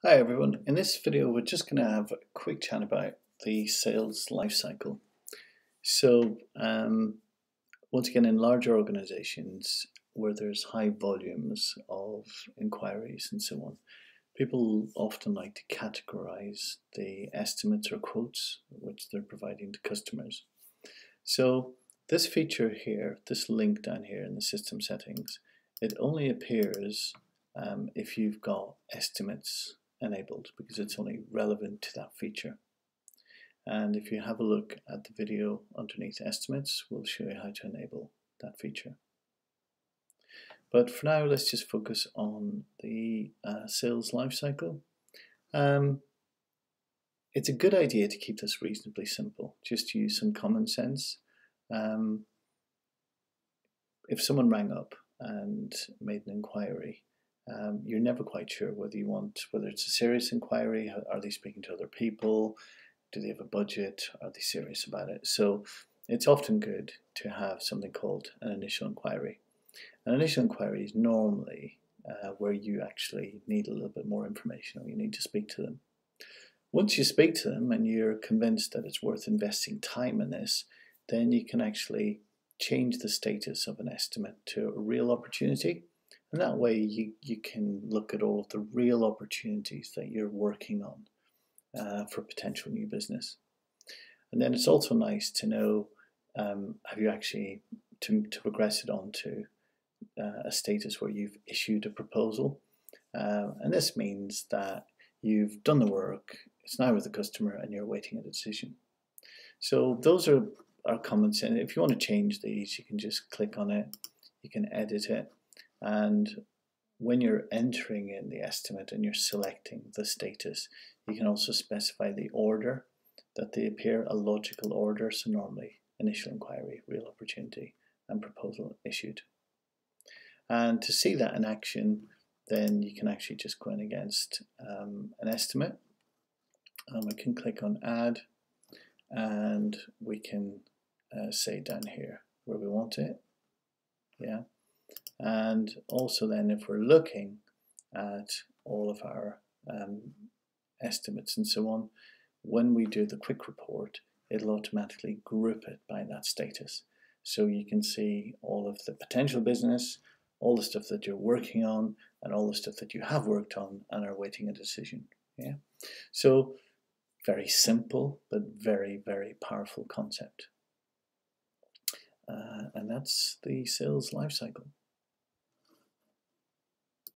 Hi everyone, in this video we're just going to have a quick chat about the sales life cycle. So once again, in larger organizations where there's high volumes of inquiries and so on, people often like to categorize the estimates or quotes which they're providing to customers. So this feature here, this link down here in the system settings, it only appears if you've got estimates enabled, because it's only relevant to that feature. And if you have a look at the video underneath estimates, we'll show you how to enable that feature. But for now, let's just focus on the sales lifecycle. It's a good idea to keep this reasonably simple. Just use some common sense. If someone rang up and made an inquiry, you're never quite sure whether it's a serious inquiry. Are they speaking to other people? Do they have a budget? Are they serious about it? So it's often good to have something called an initial inquiry. An initial inquiry is normally where you actually need a little bit more information, or you need to speak to them. Once you speak to them and you're convinced that it's worth investing time in this, then you can actually change the status of an estimate to a real opportunity. And that way you can look at all of the real opportunities that you're working on for potential new business. And then it's also nice to know, have you actually, to progress it on to a status where you've issued a proposal. And this means that you've done the work, it's now with the customer, and you're awaiting a decision. So those are common sense. If you want to change these, you can just click on it, you can edit it. And when you're entering in the estimate and you're selecting the status, you can also specify the order that they appear, a logical order. So normally initial inquiry, real opportunity, and proposal issued. And to see that in action, then you can actually just go in against an estimate. And we can click on add, and we can say down here where we want it. Yeah. And also then, if we're looking at all of our estimates and so on, when we do the quick report, it'll automatically group it by that status. So you can see all of the potential business, all the stuff that you're working on, and all the stuff that you have worked on and are awaiting a decision. Yeah. So very simple, but very, very powerful concept. And that's the sales lifecycle.